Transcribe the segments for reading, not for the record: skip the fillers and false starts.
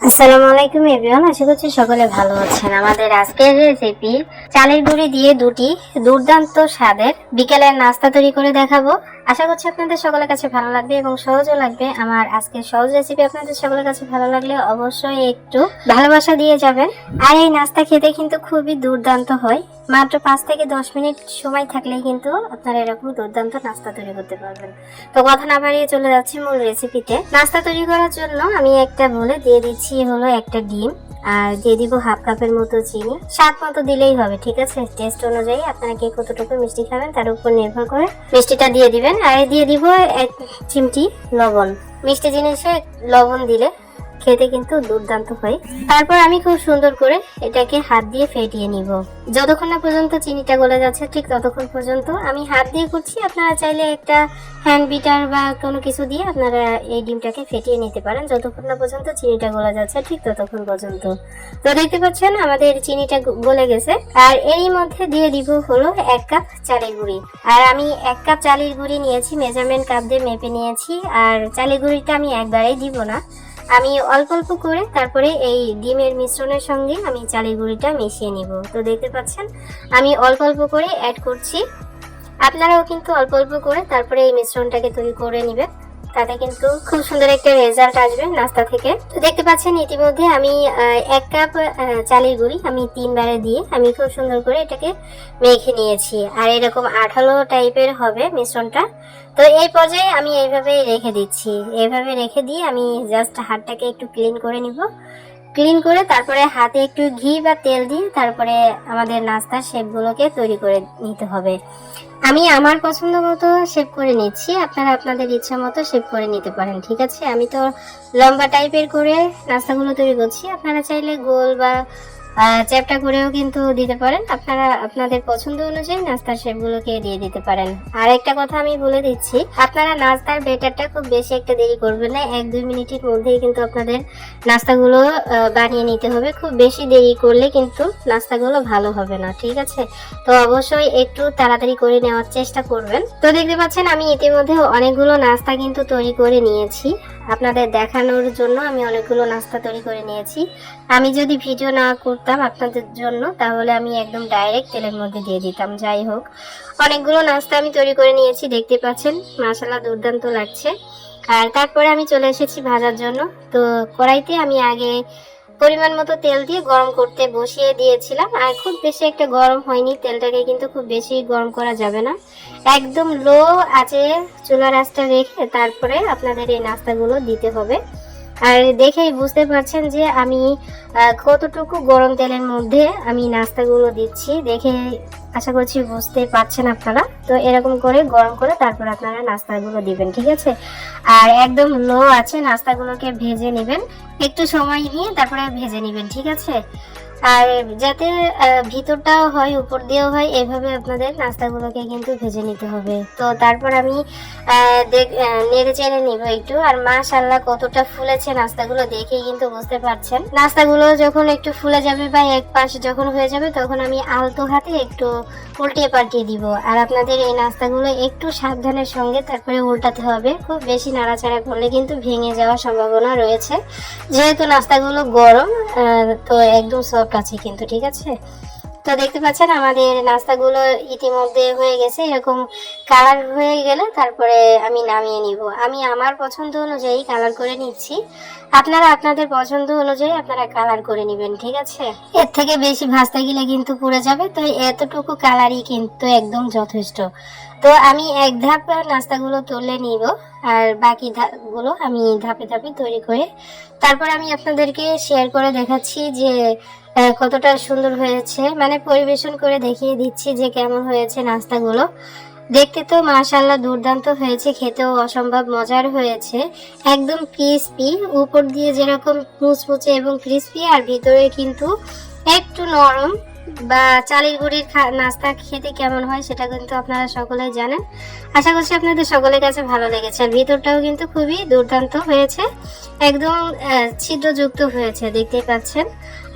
আসসালামু আলাইকুম এভরিওয়ান, আশা করছি সকলে ভালো আছেন। আমাদের আজকের রেসিপি চালের গুঁড়ি দিয়ে দুটি দুর্দান্ত স্বাদের বিকেলের নাস্তা তৈরি করে দেখাবো। আশা করছি আপনাদের সকলের কাছে ভালো লাগবে এবং সহজও লাগবে। আমার আজকের সহজ রেসিপি আপনাদের সকলের কাছে ভালো লাগলে অবশ্যই একটু ভালোবাসা দিয়ে যাবেন। আর এই নাস্তা খেতে কিন্তু খুবই দুর্দান্ত হয়। মাত্র 5 থেকে 10 মিনিট সময় থাকলেই কিন্তু আপনারা এরকম দুর্দান্ত নাস্তা তৈরি করতে পারবেন। তো কথা না বাড়িয়ে চলে যাচ্ছি মূল রেসিপিতে। নাস্তা তৈরি করার জন্য আমি একটা বলে দিয়ে দিচ্ছি হলো একটা ডিম, আর দিয়ে দিব হাফ কাপের মতো চিনি। স্বাদ মতো দিলেই হবে, ঠিক আছে? টেস্ট অনুযায়ী আপনারা কে কতটুকু মিষ্টি খাবেন তার উপর নির্ভর করে মিষ্টিটা দিয়ে দিবেন। আর দিয়ে দিব 1 চিমটি লবণ। মিষ্টি জিনিসে লবণ দিলে খেতে কিন্তু দুর্দান্ত হয়। তারপর আমি খুব সুন্দর করে এটাকে হাত দিয়ে ফেটিয়ে নিব। যতক্ষণ না পর্যন্ত চিনিটা গলে যাচ্ছে ঠিক ততক্ষণ পর্যন্ত আমি হাত দিয়ে করছি। আপনারা চাইলে একটা হ্যান্ড বিটার বা কোনো কিছু দিয়ে আপনারা এই ডিমটাকে ফেটিয়ে নিতে পারেন যতক্ষণ না পর্যন্ত চিনিটা গলে যাচ্ছে ঠিক ততক্ষণ পর্যন্ত। তো দেখতে পাচ্ছেন আমাদের চিনিটা গলে গেছে। আর এরই মধ্যে দিয়ে দিব হলো 1 কাপ চালের গুঁড়ি। আর আমি 1 কাপ চালের গুঁড়ি নিয়েছি, মেজারমেন্ট কাপ দিয়ে মেপে নিয়েছি। আর চালের গুঁড়িটা আমি একবারেই দিব না, আমি অল্প অল্প করে তারপরে এই ডিমের মিশ্রণের সঙ্গে আমি চালের গুঁড়িটা মিশিয়ে নিব। তো দেখতে পাচ্ছেন আমি অল্প অল্প করে অ্যাড করছি। আপনারাও কিন্তু অল্প অল্প করে তারপরে এই মিশ্রণটাকে তৈরি করে নেবেন, তাতে কিন্তু খুব সুন্দর একটা রেজাল্ট আসবে নাস্তা থেকে। তো দেখতে পাচ্ছেন ইতিমধ্যে আমি 1 কাপ চালের গুঁড়ি আমি 3 বারে দিয়ে আমি খুব সুন্দর করে এটাকে মেখে নিয়েছি। আর এরকম আঠালো টাইপের হবে মিশ্রণটা। তো এই পর্যায়ে আমি এইভাবে রেখে দিচ্ছি। এইভাবে রেখে দিয়ে আমি জাস্ট হাতটাকে একটু ক্লিন করে নিব। ক্লিন করে তারপরে হাতে একটু ঘি বা তেল দিয়ে তারপরে আমাদের নাস্তার শেপগুলোকে তৈরি করে নিতে হবে। আমি আমার পছন্দ মতো শেপ করে নিচ্ছি, আপনারা আপনাদের ইচ্ছা মতো শেপ করে নিতে পারেন, ঠিক আছে? আমি তো লম্বা টাইপের করে নাস্তাগুলো তৈরি করছি, আপনারা চাইলে গোল বা চ্যাপটা করেও কিন্তু দিতে পারেন। আপনারা আপনাদের পছন্দ অনুযায়ী নাস্তার শেপগুলোকে দিয়ে দিতে পারেন। আর একটা কথা আমি বলে দিচ্ছি, আপনারা নাস্তার ব্যাটারটা খুব বেশি একটা দেরি করবেন না, 1-2 মিনিটের মধ্যেই কিন্তু আপনাদের নাস্তাগুলো বানিয়ে নিতে হবে। খুব বেশি দেরি করলে কিন্তু নাস্তাগুলো ভালো হবে না, ঠিক আছে? তো অবশ্যই একটু তাড়াতাড়ি করে নেওয়ার চেষ্টা করবেন। তো দেখতে পাচ্ছেন আমি ইতিমধ্যে অনেকগুলো নাস্তা কিন্তু তৈরি করে নিয়েছি। আপনাদের দেখানোর জন্য আমি অনেকগুলো নাস্তা তৈরি করে নিয়েছি। আমি যদি ভিডিও না করতাম আপনাদের জন্য তাহলে আমি একদম ডাইরেক্ট তেলের মধ্যে দিয়ে দিতাম। যাই হোক, অনেকগুলো নাস্তা আমি তৈরি করে নিয়েছি, দেখতে পাচ্ছেন মাশাআল্লাহ দুর্দান্ত লাগছে। আর তারপরে আমি চলে এসেছি ভাজার জন্য। তো কড়াইতে আমি আগে পরিমাণ মতো তেল দিয়ে গরম করতে বসিয়ে দিয়েছিলাম। আর খুব বেশি একটা গরম হয়নি, তেলটাকে কিন্তু খুব বেশি গরম করা যাবে না, একদম লো আঁচে চুলার আঁচটা রেখে তারপরে আপনাদের এই নাস্তাগুলো দিতে হবে। আর দেখেই বুঝতে পারছেন যে আমি কতটুকু গরম তেলের মধ্যে আমি নাস্তাগুলো দিচ্ছি, দেখে আশা করছি বুঝতে পারছেন আপনারা। তো এরকম করে গরম করে তারপর আপনারা নাস্তাগুলো দিবেন, ঠিক আছে? আর একদম লো আছে নাস্তাগুলোকে ভেজে নেবেন, একটু সময় নিয়ে তারপরে ভেজে নেবেন, ঠিক আছে? আর যাতে ভিতরটাও হয় উপর দিয়েও হয় এভাবে আপনাদের নাস্তাগুলোকে কিন্তু ভেজে নিতে হবে। তো তারপর আমি নেড়ে চেড়ে নিব একটু। আর মাশাআল্লাহ কতটা ফুলেছে নাস্তাগুলো, দেখেই কিন্তু বুঝতে পারছেন। নাস্তাগুলো যখন একটু ফুলে যাবে বা এক পাশ যখন হয়ে যাবে তখন আমি আলতো হাতে একটু উল্টিয়ে পাল্টিয়ে দিব। আর আপনাদের এই নাস্তাগুলো একটু সাবধানের সঙ্গে তারপরে উল্টাতে হবে, খুব বেশি নাড়াচাড়া করলে কিন্তু ভেঙে যাওয়ার সম্ভাবনা রয়েছে, যেহেতু নাস্তাগুলো গরম। তো একদম সফট আছে কিন্তু, ঠিক আছে? তো দেখতে পাচ্ছেন আমাদের নাস্তাগুলো ইতিমধ্যে হয়ে গেছে। এরকম কালার হয়ে গেলে তারপরে আমি নামিয়ে নিব। আমি আমার পছন্দ অনুযায়ী কালার করে নিচ্ছি, আপনারা আপনাদের পছন্দ অনুযায়ী আপনারা কালার করে নেবেন, ঠিক আছে? এর থেকে বেশি ভাজতে গেলে কিন্তু পুড়ে যাবে। তো এতটুকু কালারই কিন্তু একদম যথেষ্ট। তো আমি এক ধাপ নাস্তাগুলো তুলে নিব, আর বাকি ধাপগুলো আমি ধাপে ধাপে তৈরি করে তারপর আমি আপনাদেরকে শেয়ার করে দেখাচ্ছি যে কতটা সুন্দর হয়েছে, মানে পরিবেশন করে দেখিয়ে দিচ্ছি যে কেমন হয়েছে নাস্তাগুলো। দেখতে তো মাশাআল্লাহ দুর্দান্ত হয়েছে, খেতেও অসম্ভব মজার হয়েছে, একদম ক্রিস্পি, উপর দিয়ে যেরকম মুচমুচে এবং ক্রিস্পি আর ভিতরে কিন্তু একটু নরম। বা চালের গুঁড়ির নাস্তা খেতে কেমন হয় সেটা কিন্তু আপনারা সকলেই জানেন। আশা করছি আপনাদের সকলের কাছে ভালো লেগেছে। আর ভিতরটাও কিন্তু খুবই দুর্দান্ত হয়েছে, একদম ছিদ্রযুক্ত হয়েছে, দেখতেই পাচ্ছেন।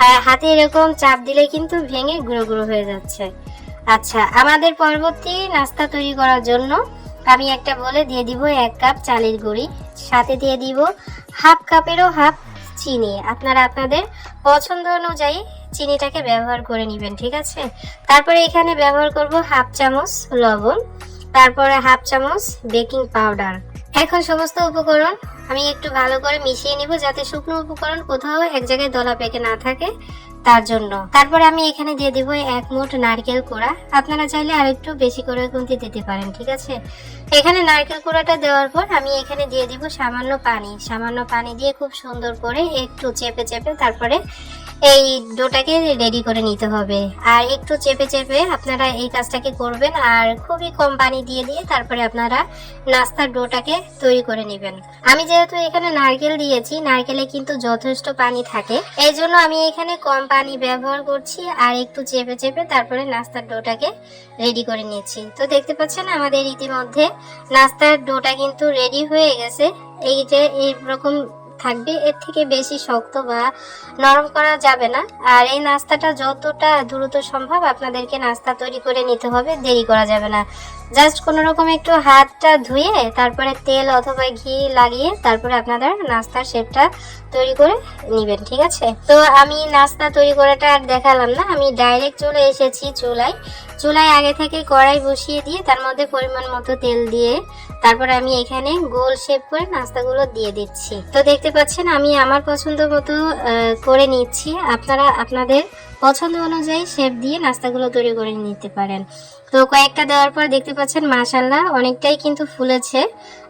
আর হাতে এরকম চাপ দিলে কিন্তু ভেঙে গুঁড়ো গুঁড়ো হয়ে যাচ্ছে। আচ্ছা, আমাদের পরবর্তী নাস্তা তৈরি করার জন্য আমি একটা বলে দিয়ে দিব 1 কাপ চালের গুঁড়ি, সাথে দিয়ে দিব হাফ কাপেরও হাফ চিনি, আপনারা আপনাদের পছন্দ অনুযায়ী চিনিটাকে ব্যবহার করে নেবেন, ঠিক আছে। তারপরে এখানে ব্যবহার করব হাফ চামচ লবণ, তারপরে হাফ চামচ বেকিং পাউডার। এখন সমস্ত উপকরণ আমি একটু ভালো করে মিশিয়ে নিব, যাতে শুকনো উপকরণ কোথাও এক জায়গায় দলা পেকে না থাকে, তার জন্য। তারপরে আমি এখানে দিয়ে দিব 1 মুঠ নারকেল কোড়া। আপনারা চাইলে আরেকটু বেশি করে কিন্তু দিতে পারেন, ঠিক আছে। এখানে নারকেল কোড়াটা দেওয়ার পর আমি এখানে দিয়ে দিব সামান্য পানি দিয়ে খুব সুন্দর করে একটু চেপে চেপে তারপরে এই ডোটাকে রেডি করে নিতে হবে। আর একটু চেপে চেপে আপনারা এই কাজটাকে করবেন, আর খুবই কম পানি দিয়ে দিয়ে তারপরে আপনারা নাস্তার ডোটাকে তৈরি করে নেবেন। আমি যেহেতু এখানে নারকেল দিয়েছি, নারকেলে কিন্তু যথেষ্ট পানি থাকে, এই জন্য আমি এখানে কম পানি ব্যবহার করছি আর একটু চেপে চেপে তারপরে নাস্তার ডোটাকে রেডি করে নিয়েছি। তো দেখতে পাচ্ছেন আমাদের ইতিমধ্যে নাস্তার ডোটা কিন্তু রেডি হয়ে গেছে। এই যে এইরকম থাকবে, এর থেকে বেশি শক্ত বা নরম করা যাবে না। আর এই নাস্তাটা যতটা দ্রুত সম্ভব আপনাদেরকে নাস্তা তৈরি করে নিতে হবে, দেরি করা যাবে না। জাস্ট কোনো রকম একটু হাতটা ধুয়ে তারপরে তেল অথবা ঘি লাগিয়ে তারপরে আপনাদের নাস্তার শেপটা তৈরি করে নেবেন, ঠিক আছে। তো আমি নাস্তা তৈরি করাটা আর দেখালাম না, আমি ডাইরেক্ট চলে এসেছি চুলায় আগে থেকে কড়াই বসিয়ে দিয়ে তার মধ্যে পরিমাণ মতো তেল দিয়ে তারপরে আমি এখানে গোল শেপ করে নাস্তাগুলো দিয়ে দিচ্ছি। তো দেখতে পাচ্ছেন আমি আমার পছন্দ মতো করে নিচ্ছি, আপনারা আপনাদের পছন্দ অনুযায়ী শেপ দিয়ে নাস্তাগুলো তৈরি করে নিতে পারেন। তো কয়েকটা দেওয়ার পর দেখতে পাচ্ছেন মাশাআল্লাহ অনেকটাই কিন্তু ফুলেছে,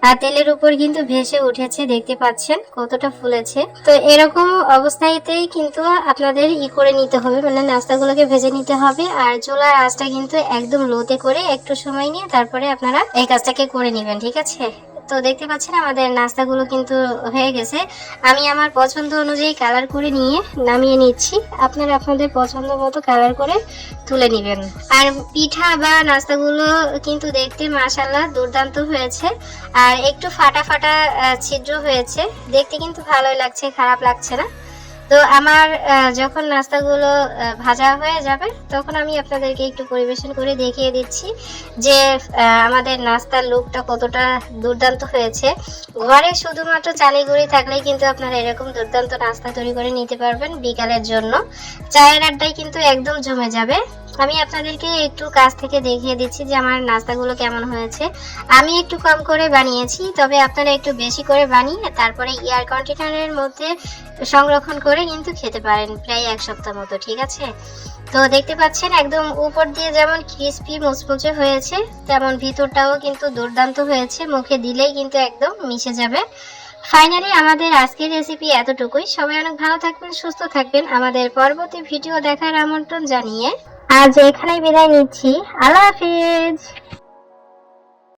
আর তেলের উপর কিন্তু ভেসে উঠেছে, দেখতে পাচ্ছেন কতটা ফুলেছে। তো এরকম অবস্থাতেই কিন্তু আপনাদের করে নিতে হবে, মানে নাস্তাগুলোকে ভেজে নিতে হবে। আর চুলার আঁচটা কিন্তু একদম লোতে করে একটু সময় নিয়ে তারপরে আপনারা এই কাজটাকে করে নেবেন, ঠিক আছে। তো দেখতে পাচ্ছেন আমাদের নাস্তাগুলো কিন্তু হয়ে গেছে। আমি আমার পছন্দ অনুযায়ী কালার করে নিয়ে নামিয়ে নিচ্ছি, আপনারা আপনাদের পছন্দ মতো কালার করে তুলে নেবেন। আর পিঠা বা নাস্তাগুলো কিন্তু দেখতে মাশাআল্লাহ দুর্দান্ত হয়েছে, আর একটু ফাটা ফাটা ছিদ্র হয়েছে, দেখতে কিন্তু ভালোই লাগছে, খারাপ লাগছে না। তো আমার যখন নাস্তাগুলো ভাজা হয়ে যাবে তখন আমি আপনাদেরকে একটু পরিবেশন করে দেখিয়ে দিচ্ছি যে আমাদের নাস্তার লুকটা কতটা দুর্দান্ত হয়েছে। ঘরে শুধুমাত্র চালের গুঁড়ি থাকলেই কিন্তু আপনারা এরকম দুর্দান্ত নাস্তা তৈরি করে নিতে পারবেন বিকালের জন্য। চায়ের আড্ডায় কিন্তু একদম জমে যাবে। আমি আপনাদেরকে একটু কাছ থেকে দেখিয়ে দিচ্ছি যে আমার নাস্তাগুলো কেমন হয়েছে। আমি একটু কম করে বানিয়েছি, তবে আপনারা একটু বেশি করে বানিয়ে তারপরে এয়ার কন্টেনারের মধ্যে সংরক্ষণ করে কিন্তু খেতে পারেন প্রায় 1 সপ্তাহ মতো, ঠিক আছে। তো দেখতে পাচ্ছেন একদম উপর দিয়ে যেমন ক্রিস্পি মুচমুচে হয়েছে, তেমন ভিতরটাও কিন্তু দুর্দান্ত হয়েছে, মুখে দিলেই কিন্তু একদম মিশে যাবে। ফাইনালি আমাদের আজকের রেসিপি এতটুকুই। সবাই অনেক ভালো থাকবেন, সুস্থ থাকবেন। আমাদের পরবর্তী ভিডিও দেখার আমন্ত্রণ জানিয়ে আজ এখানেই বিদায় নিচ্ছি। আল্লাহ হাফিজ।